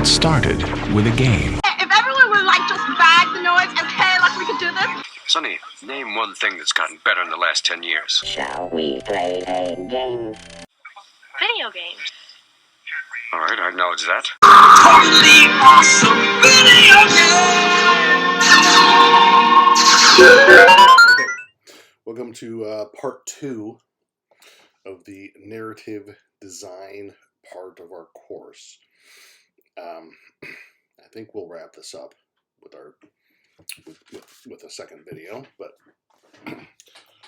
It started with a game. If everyone would like just bag the noise and play like we could do this. Sonny, name one thing that's gotten better in the last 10 years. Shall we play a game? Video games. All right, I acknowledge that. Totally awesome video game! Welcome to part 2 of the narrative design part of our course. I think we'll wrap this up with our with a second video, but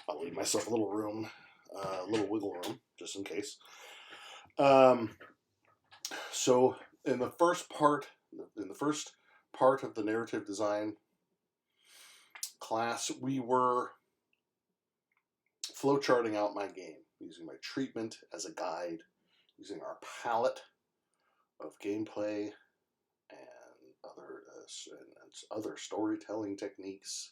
I'll leave myself a little room, a little wiggle room, just in case. So in the first part of the narrative design class, we were flowcharting out my game, using my treatment as a guide, using our palette of gameplay and other storytelling techniques.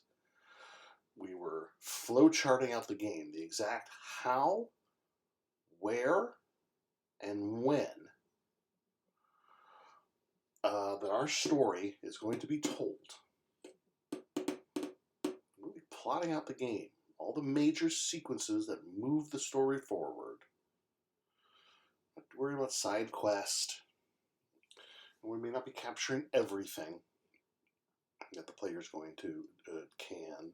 We were flowcharting out the game, the exact how, where, and when that our story is going to be told. We'll be plotting out the game, all the major sequences that move the story forward. Not to worry about side quest. We may not be capturing everything that the player is going to can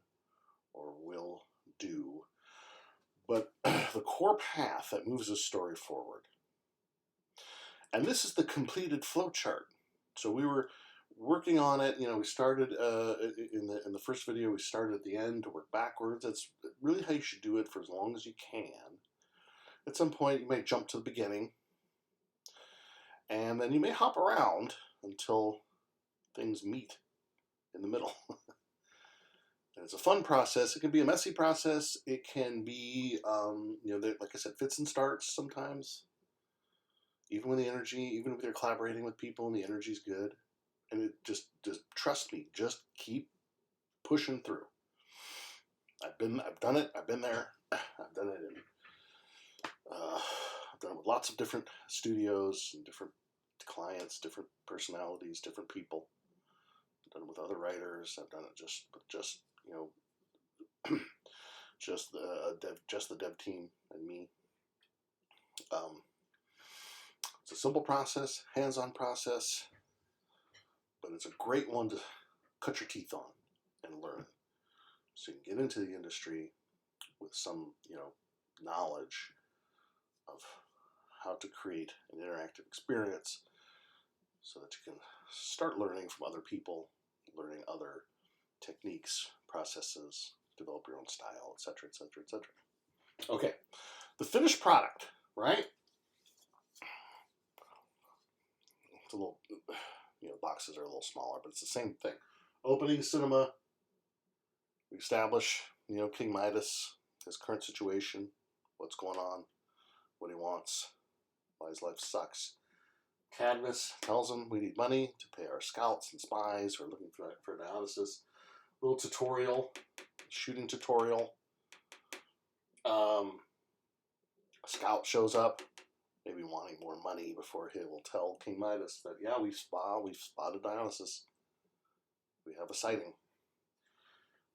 or will do, but the core path that moves the story forward. And this is the completed flowchart. So we were working on it. You know, we started in the first video. We started at the end to work backwards. That's really how you should do it for as long as you can. At some point, you may jump to the beginning. And then you may hop around until things meet in the middle. And it's a fun process. It can be a messy process. It can be, like I said, fits and starts sometimes. Even when if you're collaborating with people and the energy's good. And it just trust me, just keep pushing through. I've done it. I've been there. I've done it with lots of different studios and different clients, different personalities, different people. I've done it with other writers. I've done it just the dev team and me. It's a simple process, hands-on process, but it's a great one to cut your teeth on and learn. So you can get into the industry with some, knowledge of how to create an interactive experience so that you can start learning from other people, learning other techniques, processes, develop your own style, etc., etc., etc. Okay, the finished product, right? It's a little, boxes are a little smaller, but it's the same thing. Opening cinema, we establish, King Midas, his current situation, what's going on, what he wants, why his life sucks. Cadmus tells him we need money to pay our scouts and spies who are looking for Dionysus. Little tutorial, shooting tutorial. A scout shows up, maybe wanting more money before he will tell King Midas that, yeah, we've spotted Dionysus. We have a sighting.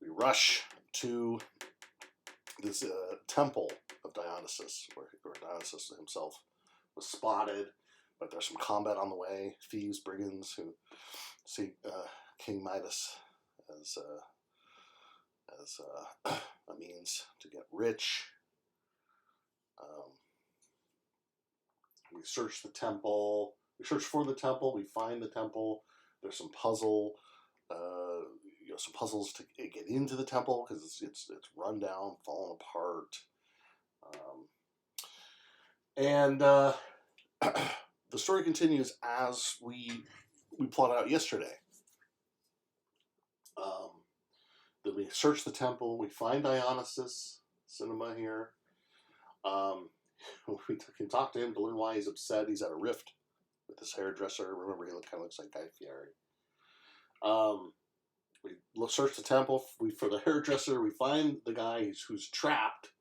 We rush to this temple of Dionysus, where Dionysus himself was spotted, but there's some combat on the way. Thieves, brigands who see King Midas as a means to get rich. We search the temple. We search for the temple. We find the temple. There's some some puzzles to get into the temple because it's run down, fallen apart, and the story continues as we plotted out yesterday. Then we search the temple. We find Dionysus Cinema here. We can talk to him to learn why he's upset. He's at a rift with his hairdresser. Remember, he kind of looks like Guy Fieri. We search the temple for the hairdresser. We find the guy who's trapped.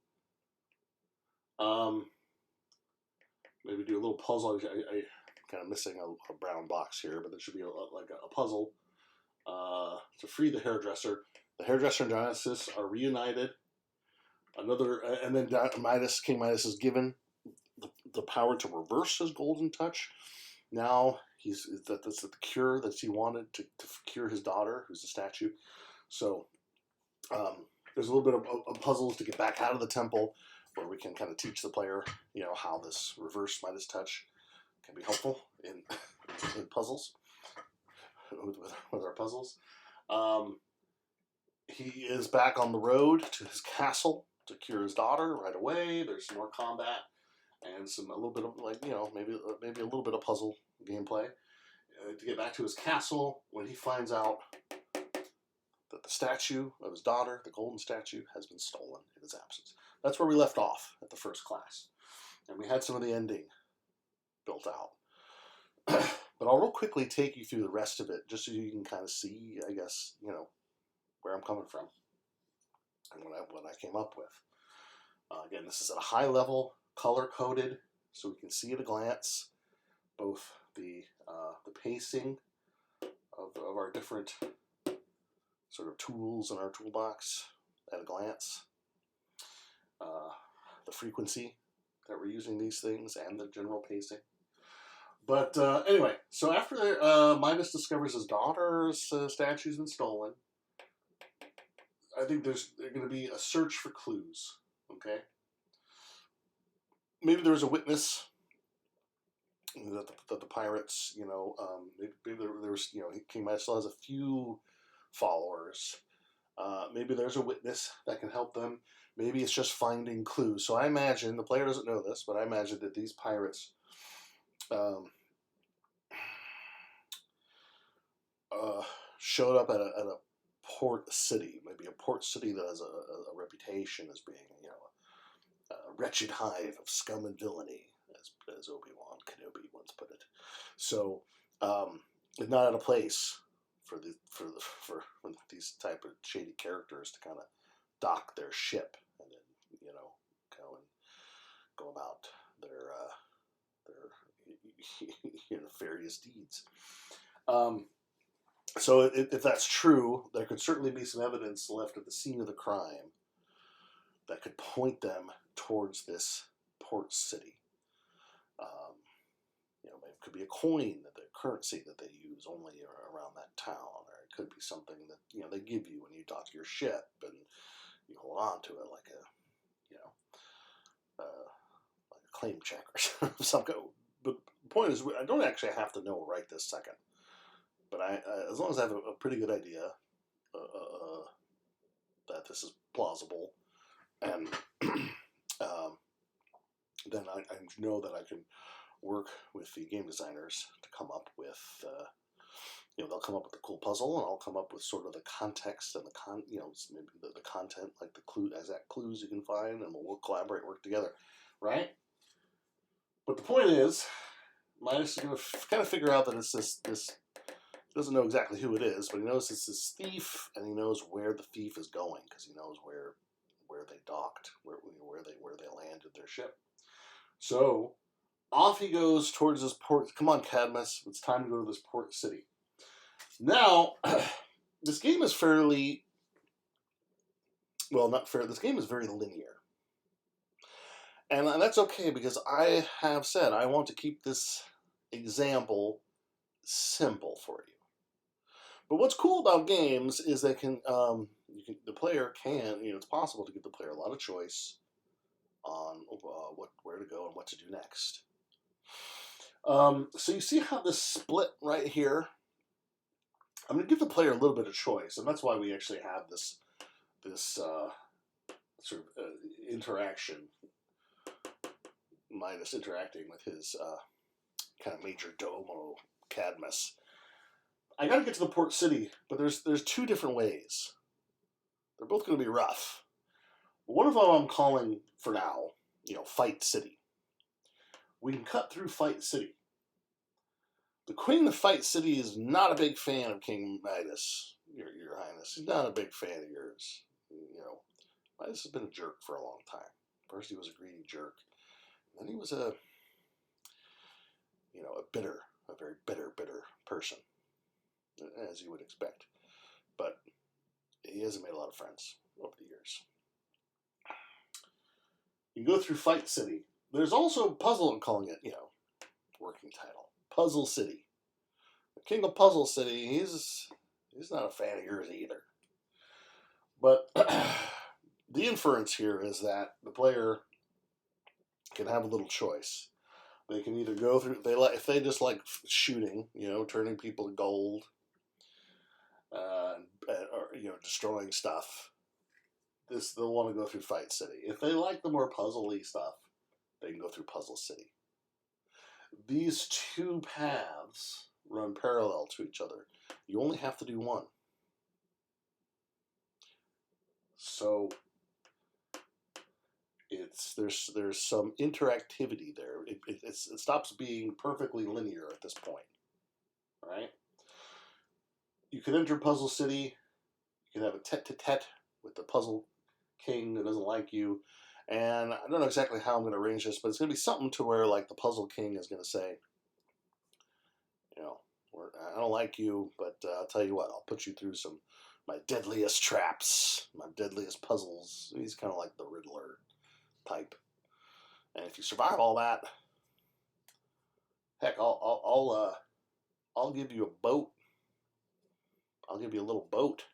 Maybe do a little puzzle. kind of missing a brown box here, but there should be like a puzzle to free the hairdresser. The hairdresser and Dionysus are reunited. And then King Midas is given the power to reverse his golden touch. Now that's the cure that he wanted to cure his daughter, who's a statue. So there's a little bit of puzzles to get back out of the temple, where we can kind of teach the player, how this reverse Midas touch can be helpful in puzzles, with our puzzles. He is back on the road to his castle to cure his daughter right away. There's some more combat and a little bit of maybe a little bit of puzzle gameplay to get back to his castle when he finds out that the statue of his daughter, the golden statue, has been stolen in his absence. That's where we left off at the first class, and we had some of the ending built out. But I'll real quickly take you through the rest of it, just so you can kind of see, I guess, where I'm coming from and what I came up with. Again, this is at a high level, color coded, so we can see at a glance both the pacing of our different sort of tools in our toolbox at a glance, the frequency that we're using these things, and the general pacing. But anyway, so after Midas discovers his daughter's statue's been stolen, I think there's going to be a search for clues. Okay, maybe there was a witness that the pirates, maybe there was, King Midas still has a few followers. Maybe there's a witness that can help them. Maybe it's just finding clues. So I imagine, the player doesn't know this, but I imagine that these pirates showed up at a port city, maybe a port city that has a reputation as being, a wretched hive of scum and villainy, as Obi-Wan Kenobi once put it. So, it's not at a place for these type of shady characters to kind of dock their ship and then, go about their nefarious deeds. So if that's true, there could certainly be some evidence left at the scene of the crime that could point them towards this port city. It could be a coin, the currency that they use only around that town, or it could be something that they give you when you dock your ship and you hold on to it like a claim check or something. But the point is, I don't actually have to know right this second. But as long as I have a pretty good idea that this is plausible, and then I know that I can work with the game designers to come up with, they'll come up with a cool puzzle, and I'll come up with sort of the context and maybe the content, like the exact clues you can find, and we'll collaborate, work together, right? But the point is, Midas is going to kind of figure out that it's this. He doesn't know exactly who it is, but he knows it's this thief, and he knows where the thief is going because he knows where they docked, where they landed their ship. So off he goes towards this port. Come on, Cadmus, it's time to go to this port city. Now, this game is fairly not fair. This game is very linear. And that's okay, because I have said I want to keep this example simple for you. But what's cool about games is they can, the player can, it's possible to give the player a lot of choice on where to go and what to do next. So you see how this split right here? I'm going to give the player a little bit of choice, and that's why we actually have this sort of interaction. Midas interacting with his kind of major domo, Cadmus. I got to get to the port city, but there's two different ways. They're both going to be rough. One of them I'm calling, for now, Fight City. We can cut through Fight City. The Queen of Fight City is not a big fan of King Midas, Your Highness. He's not a big fan of yours. Midas has been a jerk for a long time. First he was a greedy jerk. Then he was a very bitter person, as you would expect. But he hasn't made a lot of friends over the years. You go through Fight City. There's also Puzzle, I'm calling it, working title. Puzzle City. The King of Puzzle City, he's not a fan of yours either. But the inference here is that the player can have a little choice. They can either go through, if they just like shooting, turning people to gold, or destroying stuff. They'll want to go through Fight City. If they like the more puzzly stuff, they can go through Puzzle City. These two paths run parallel to each other. You only have to do one. So there's some interactivity there. It stops being perfectly linear at this point. All right? You can enter Puzzle City. You can have a tete-a-tete with the Puzzle King that doesn't like you. And I don't know exactly how I'm going to arrange this, but it's going to be something to where like the Puzzle King is going to say, I don't like you, but I'll tell you what, I'll put you through my deadliest traps, my deadliest puzzles. He's kind of like the Riddler type. And if you survive all that, heck, I'll give you a boat. I'll give you a little boat,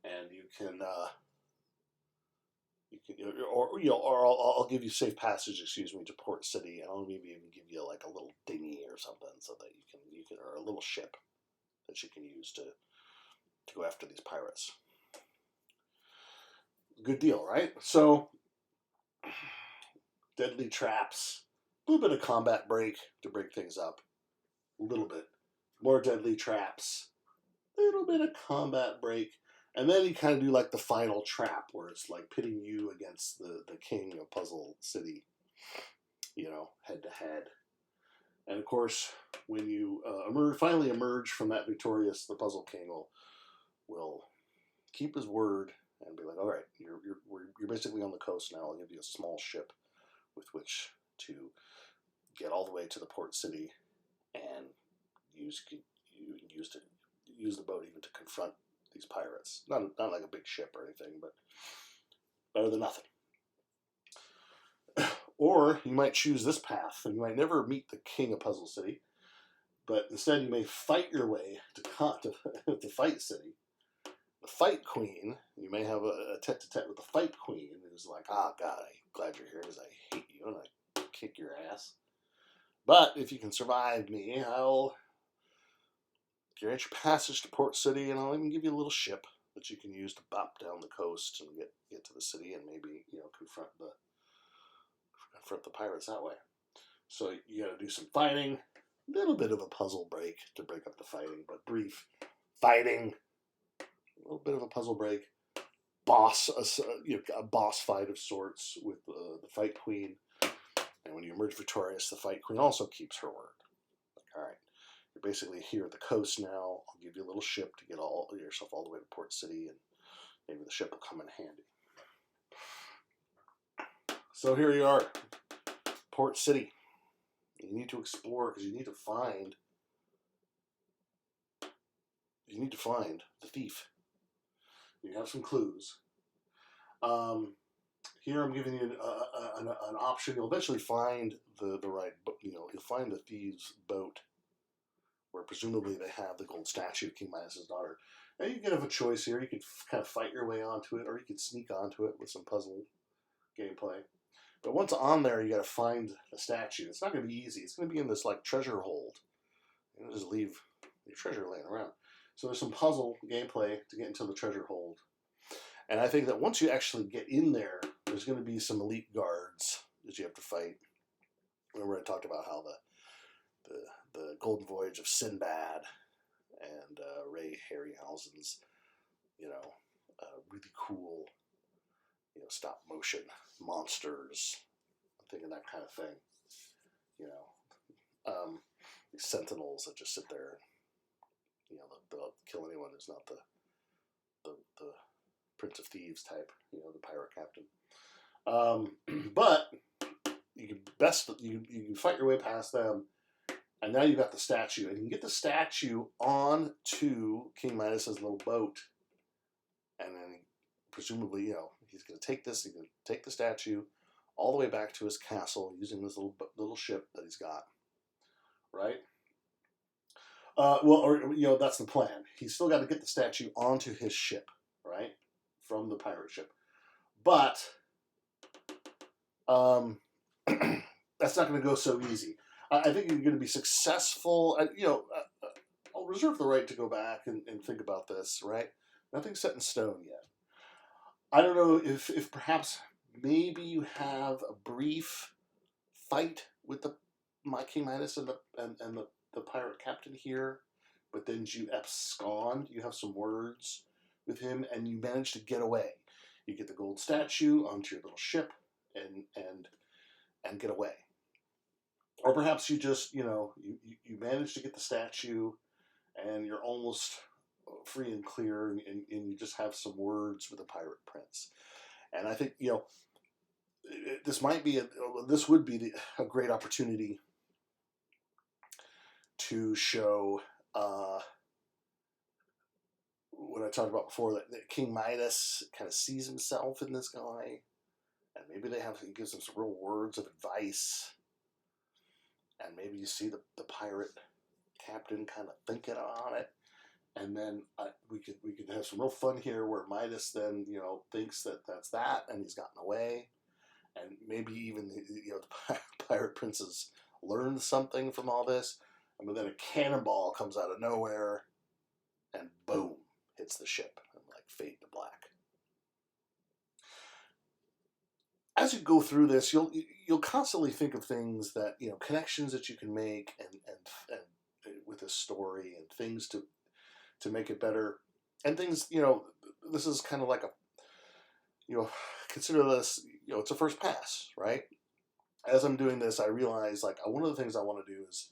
and you can or I'll give you safe passage, to Port City, and I'll maybe even give you like a little dinghy or something, so that you can or a little ship that you can use to go after these pirates. Good deal, right? So, deadly traps, a little bit of combat break to break things up, a little bit more deadly traps, a little bit of combat break. And then you kind of do like the final trap where it's like pitting you against the king of Puzzle City, head to head. And of course, when you finally emerge from that victorious, the Puzzle King will keep his word and be like, all right, you're basically on the coast now. I'll give you a small ship with which to get all the way to the port city and use the boat even to confront these pirates. Not like a big ship or anything, but better than nothing. Or you might choose this path, and you might never meet the King of Puzzle City, but instead you may fight your way to Fight City. The Fight Queen, you may have a tete-a-tete with the Fight Queen, who's like, God, I'm glad you're here because I hate you and I kick your ass. But if you can survive me, I'll grant your passage to Port City, and I'll even give you a little ship that you can use to bop down the coast and get to the city and maybe confront the pirates that way. So you got to do some fighting, a little bit of a puzzle break to break up the fighting, but brief fighting, a little bit of a puzzle break, a boss fight of sorts with the Fight Queen, and when you emerge victorious, the Fight Queen also keeps her word. Like, all right. You're basically here at the coast now. I'll give you a little ship to get yourself all the way to Port City, and maybe the ship will come in handy. So here you are, Port City. You need to explore because you need to find the thief. You have some clues. Here I'm giving you an option. You'll eventually find the right, you'll find the thieves' boat, where presumably they have the gold statue of King Midas's daughter. Now you can have a choice here. You could kind of fight your way onto it, or you could sneak onto it with some puzzle gameplay. But once on there, you got to find the statue. It's not going to be easy. It's going to be in this like treasure hold. You just leave your treasure laying around. So there's some puzzle gameplay to get into the treasure hold. And I think that once you actually get in there, there's going to be some elite guards that you have to fight. Remember I talked about how the Golden Voyage of Sinbad and Ray Harryhausen's, really cool, stop motion monsters. I'm thinking that kind of thing. These sentinels that just sit there, they'll kill anyone who's not the Prince of Thieves type, the pirate captain. But you can fight your way past them, And now you've got the statue, and you can get the statue onto King Midas's little boat, and then presumably, he's going to take this. He's going to take the statue all the way back to his castle using this little ship that he's got, right? That's the plan. He's still got to get the statue onto his ship, right, from the pirate ship. But that's not going to go so easy. I think you're going to be successful. I'll reserve the right to go back and think about this, right? Nothing's set in stone yet. I don't know if perhaps maybe you have a brief fight with my King Midas and the pirate captain here, but then you abscond. You have some words with him, and you manage to get away. You get the gold statue onto your little ship, and get away. Or perhaps you just you manage to get the statue, and you're almost free and clear, and you just have some words with the pirate prince. And I think this would be a great opportunity to show what I talked about before, that King Midas kind of sees himself in this guy, and maybe he gives him some real words of advice, and maybe you see the pirate captain kind of thinking on it, and then we could have some real fun here where Midas then thinks that's that, and he's gotten away, and maybe even the pirate princes learned something from all this, and then a cannonball comes out of nowhere, and boom, hits the ship, and fade to black. As you go through this, you'll constantly think of things that connections that you can make, and with this story, and things to make it better, and things this is kind of like consider this it's a first pass, right? As I'm doing this, I realize one of the things I want to do is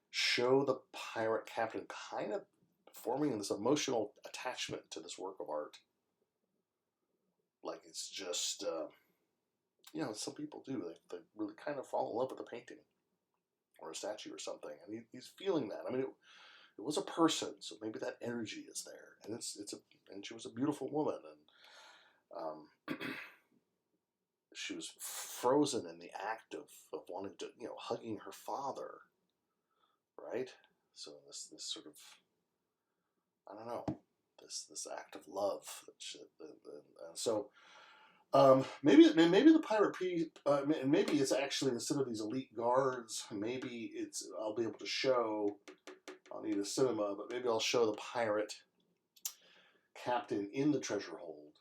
show the pirate captain kind of forming this emotional attachment to this work of art. It's just some people do. They really kind of fall in love with a painting or a statue or something, and he's feeling that. I mean, it was a person, so maybe that energy is there, and and she was a beautiful woman, and she was frozen in the act of wanting to, hugging her father, right? So this sort of, I don't know, this act of love, and so. Maybe the pirate maybe it's actually, instead of these elite guards, maybe I'll be able to show, I'll need a cinema, but maybe I'll show the pirate captain in the treasure hold,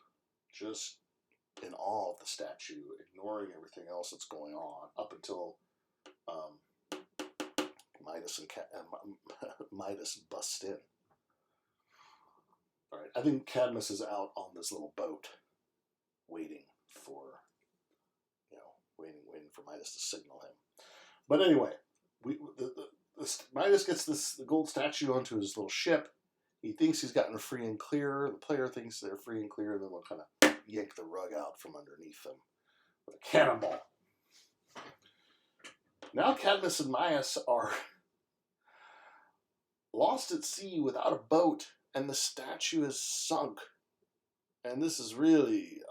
just in awe of the statue, ignoring everything else that's going on up until Midas busts in. All right, I think Cadmus is out on this little boat, waiting for Midas to signal him. But anyway, Midas gets the gold statue onto his little ship. He thinks he's gotten free and clear. The player thinks they're free and clear, and then we'll kind of yank the rug out from underneath them with a cannonball. Now Cadmus and Midas are lost at sea without a boat, and the statue is sunk. And this is really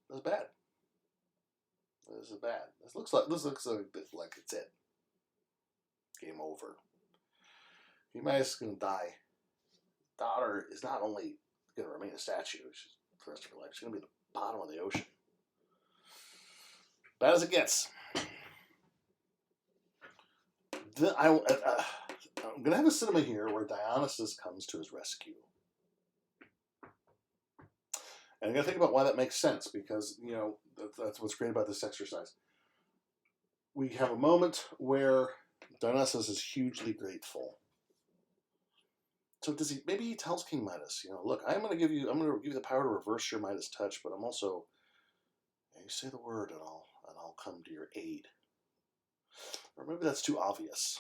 that's bad. This is bad. This looks like it's it. Game over. Midas is going to die. Daughter is not only going to remain a statue for the rest of her life, she's going to be at the bottom of the ocean. Bad as it gets. I'm going to have a cinema here where Dionysus comes to his rescue. And I'm going to think about why that makes sense, because, that's what's great about this exercise. We have a moment where Dionysus is hugely grateful. So maybe he tells King Midas, look, I'm going to give you the power to reverse your Midas touch, but I'm also, you say the word and I'll come to your aid. Or maybe that's too obvious.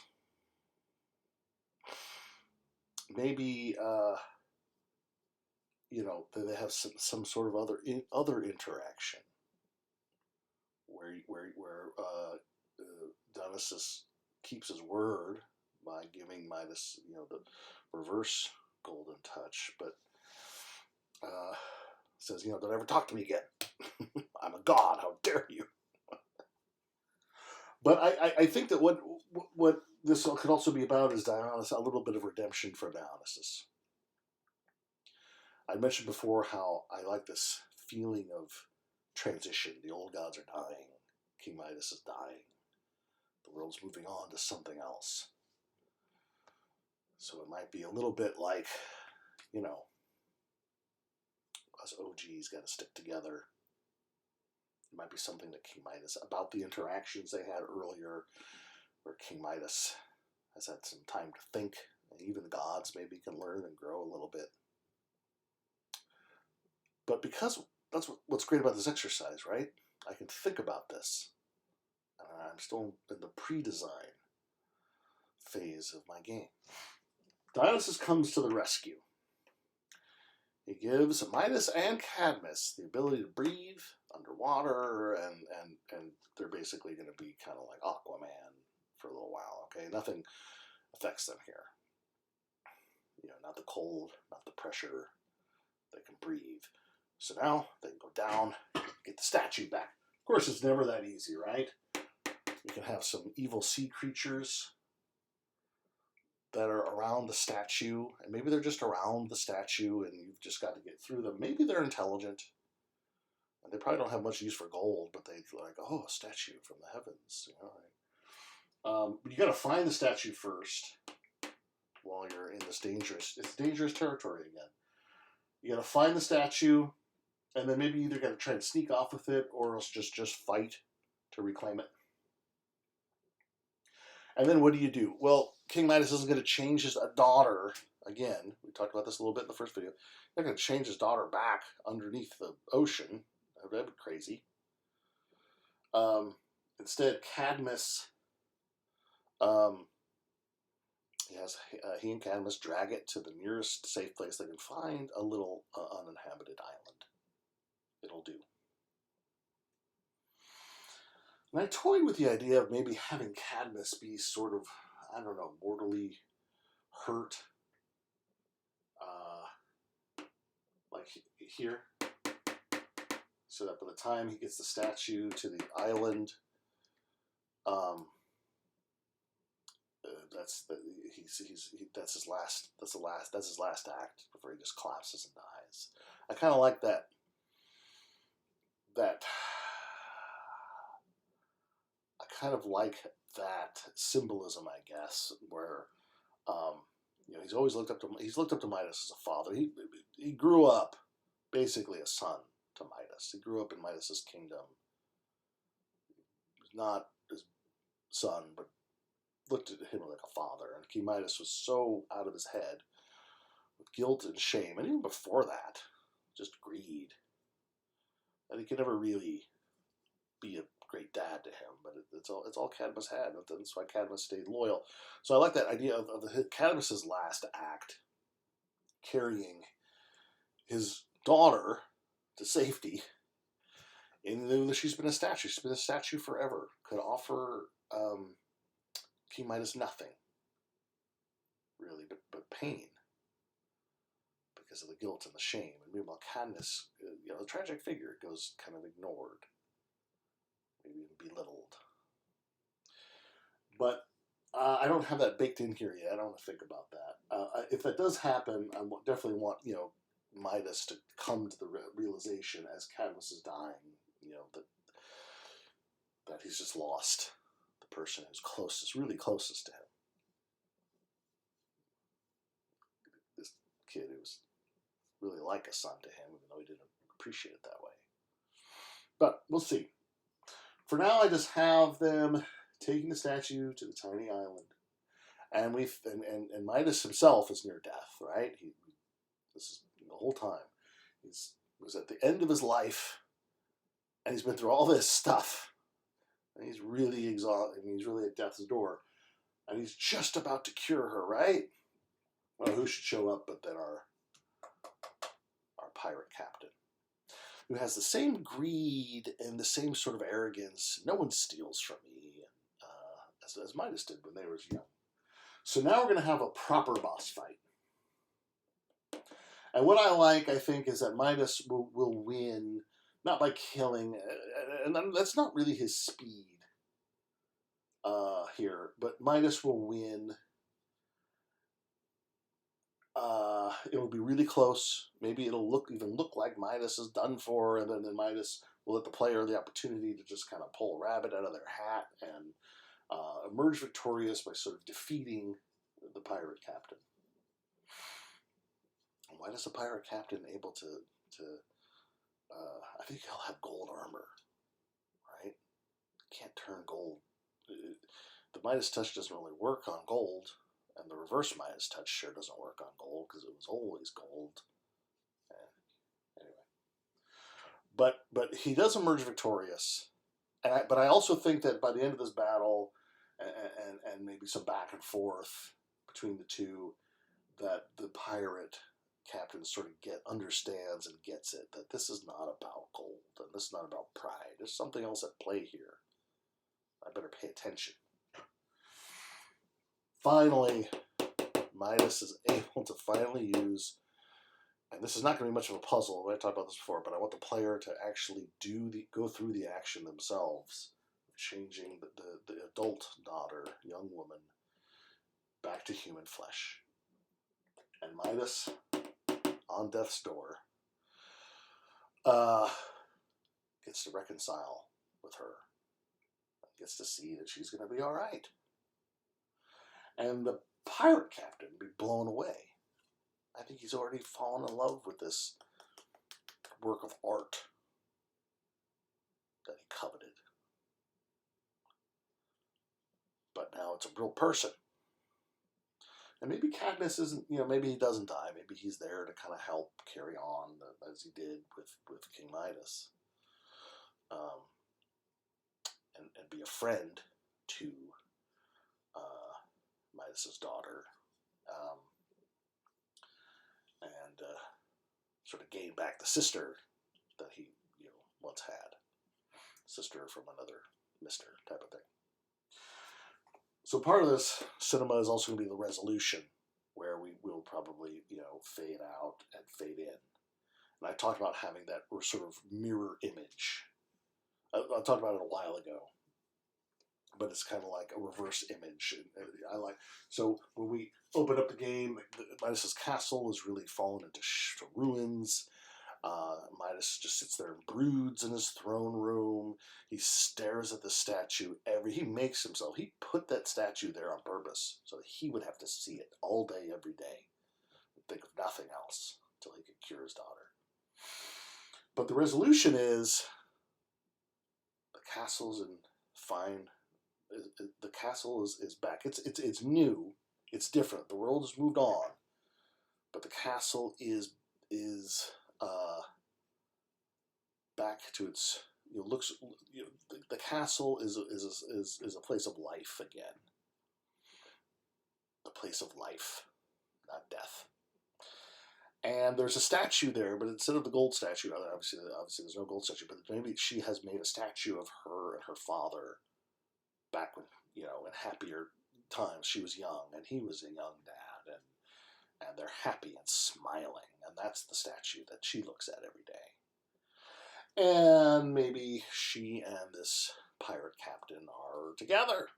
Maybe, they have some sort of other interaction where Dionysus keeps his word by giving Midas, the reverse golden touch, but says, don't ever talk to me again. I'm a god. How dare you? But I think that what this could also be about is Dionysus, a little bit of redemption for Dionysus. I mentioned before how I like this feeling of transition. The old gods are dying. King Midas is dying. The world's moving on to something else. So it might be a little bit like, us OGs got to stick together. It might be something that King Midas, about the interactions they had earlier, where King Midas has had some time to think, and even the gods maybe can learn and grow a little bit. But because that's what's great about this exercise, right? I can think about this. I'm still in the pre-design phase of my game. Dionysus comes to the rescue. He gives Midas and Cadmus the ability to breathe underwater, and they're basically going to be kind of like Aquaman for a little while, okay? Nothing affects them here. Not the cold, not the pressure. They can breathe. So now they can go down, get the statue back. Of course, it's never that easy, right? You can have some evil sea creatures that are around the statue, and maybe they're just around the statue and you've just got to get through them. Maybe they're intelligent, and they probably don't have much use for gold, but they're like, oh, a statue from the heavens, But you got to find the statue first while you're in this dangerous territory again. You got to find the statue, and then maybe you either got to try and sneak off with it, or else just fight to reclaim it. And then what do you do? Well, King Midas isn't going to change his daughter. Again, we talked about this a little bit in the first video. They're going to change his daughter back underneath the ocean. That'd be crazy. Instead, Cadmus, he and Cadmus drag it to the nearest safe place they can find, a little uninhabited island. It'll do. And I toyed with the idea of maybe having Cadmus be sort of, mortally hurt. Like here. So that by the time he gets the statue to the island, that's his last act before he just collapses and dies. I kind of like that kind of like that symbolism, I guess, where he's always looked up to Midas as a father. He grew up basically a son to Midas. He grew up in Midas's kingdom. He's not his son, but looked at him like a father. And King Midas was so out of his head with guilt and shame, and even before that, just greed, that he could never really be a great dad to him. But it's all Cadmus had, and that's why Cadmus stayed loyal. So I like that idea of Cadmus's last act, carrying his daughter to safety. And she's been a statue. She's been a statue forever. Could offer King Midas nothing, really, but pain, because of the guilt and the shame. And meanwhile, Cadmus, the tragic figure, goes kind of ignored, maybe even belittled. But I don't have that baked in here yet. I don't want to think about that. If that does happen, I definitely want Midas to come to the realization as Cadmus is dying, that he's just lost the person who's really closest to him. This kid who was really like a son to him, even though he didn't appreciate it that way. But we'll see. For now, I just have them taking the statue to the tiny island, and Midas himself is near death. Right? This is the whole time. He was at the end of his life, and he's been through all this stuff, and he's really exhausted. He's really at death's door, and he's just about to cure her. Right? Well, who should show up but then our pirate captain, who has the same greed and the same sort of arrogance. No one steals from me, as Midas did when they were young. So now we're going to have a proper boss fight. And what I like, I think, is that Midas will win, not by killing, and that's not really his speed here, but Midas will win. It'll be really close. Maybe it'll even look like Midas is done for, and then Midas will let the player the opportunity to just kind of pull a rabbit out of their hat and emerge victorious by sort of defeating the pirate captain. And why is the pirate captain able to I think he'll have gold armor, right? Can't turn gold. The Midas touch doesn't really work on gold. And the reverse Midas touch sure doesn't work on gold because it was always gold. Anyway, but he does emerge victorious, but I also think that by the end of this battle, and maybe some back and forth between the two, that the pirate captain sort of understands and gets it, that this is not about gold and this is not about pride. There's something else at play here. I better pay attention. Finally, Midas is able to finally use, and this is not going to be much of a puzzle. I talked about this before, but I want the player to actually go through the action themselves, changing the adult daughter, young woman, back to human flesh. And Midas, on death's door, gets to reconcile with her, gets to see that she's going to be all right. And the pirate captain be blown away. I think he's already fallen in love with this work of art that he coveted. But now it's a real person. And maybe Cadmus isn't, maybe he doesn't die. Maybe he's there to kind of help carry on as he did with King Midas. And be a friend to Midas's daughter, and sort of gain back the sister that he once had, sister from another mister type of thing. So part of this cinema is also going to be the resolution, where we will probably fade out and fade in. And I talked about having that sort of mirror image. I talked about it a while ago. But it's kind of like a reverse image. So when we open up the game, Midas's castle is really fallen into ruins. Midas just sits there and broods in his throne room. He stares at the statue. He makes himself. He put that statue there on purpose so that he would have to see it all day, every day, and think of nothing else until he could cure his daughter. But the resolution is the castle's in fine. The castle is back. It's new. It's different. The world has moved on, but the castle is back to its looks. The castle is a place of life again. A place of life, not death. And there's a statue there, but instead of the gold statue, obviously there's no gold statue, but maybe she has made a statue of her and her father. Back when, in happier times, she was young and he was a young dad, and they're happy and smiling, and that's the statue that she looks at every day. And maybe she and this pirate captain are together,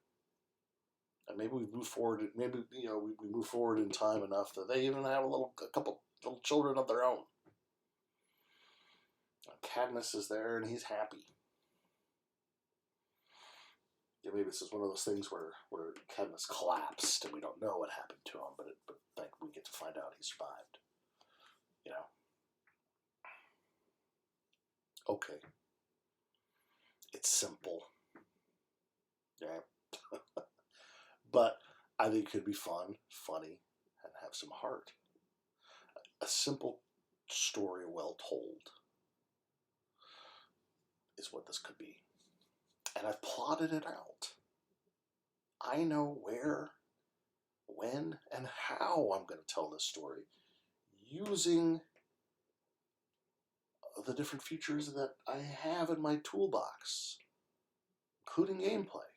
and maybe we move forward. Maybe we move forward in time enough that they even have a couple little children of their own. And Cadmus is there, and he's happy. Maybe this is one of those things where Cadmus collapsed and we don't know what happened to him, but we get to find out he survived. Okay. It's simple. Yeah. But I think it could be fun, funny, and have some heart. A simple story well told is what this could be. And I've plotted it out. I know where, when, and how I'm going to tell this story using the different features that I have in my toolbox, including gameplay.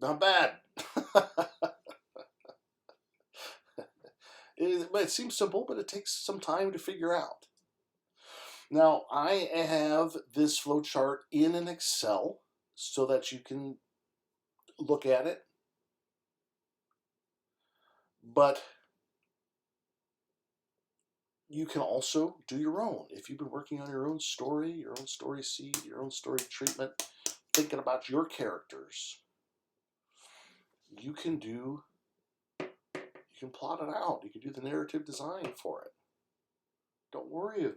Not bad. It seems simple, but it takes some time to figure out. Now, I have this flowchart in an Excel so that you can look at it. But you can also do your own. If you've been working on your own story seed, your own story treatment, thinking about your characters, you can plot it out. You can do the narrative design for it. Don't worry if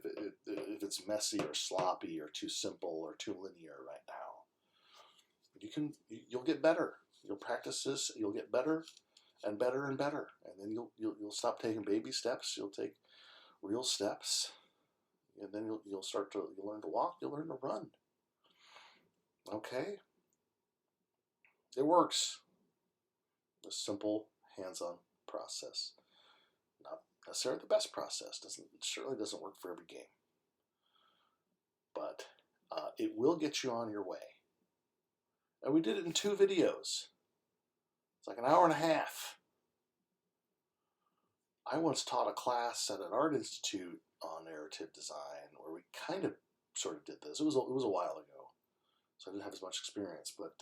it's messy or sloppy or too simple or too linear right now. You'll get better. You'll practice this. You'll get better and better and better, and then you'll stop taking baby steps. You'll take real steps, and then you'll learn to walk. You'll learn to run. Okay, it works. A simple hands-on process. Not necessarily the best process. Certainly doesn't work for every game, but it will get you on your way. And we did it in 2 videos. It's like an hour and a half. I once taught a class at an art institute on narrative design where we kind of sort of did this. It was a while ago, so I didn't have as much experience, but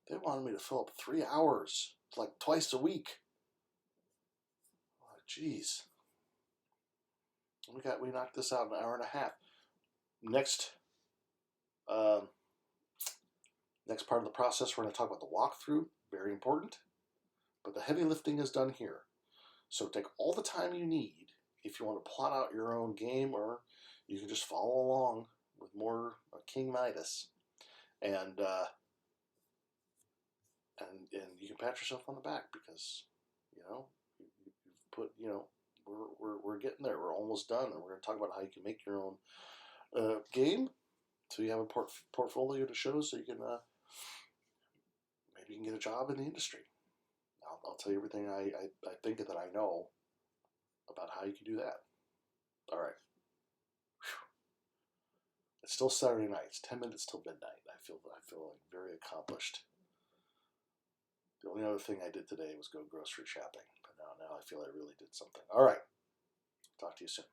they wanted me to fill up 3 hours, like twice a week. Oh, geez. We knocked this out in an hour and a half. Next part of the process, we're going to talk about the walkthrough. Very important. But the heavy lifting is done here. So take all the time you need if you want to plot out your own game, or you can just follow along with more King Midas, and you can pat yourself on the back because you've put we're getting there. We're almost done, and we're going to talk about how you can make your own game, so you have a portfolio to show, so you can maybe you can get a job in the industry. I'll tell you everything I think that I know about how you can do that. All right. Whew. It's still Saturday night. It's 10 minutes till midnight. I feel like very accomplished. The only other thing I did today was go grocery shopping. But now I feel I really did something. All right. Talk to you soon.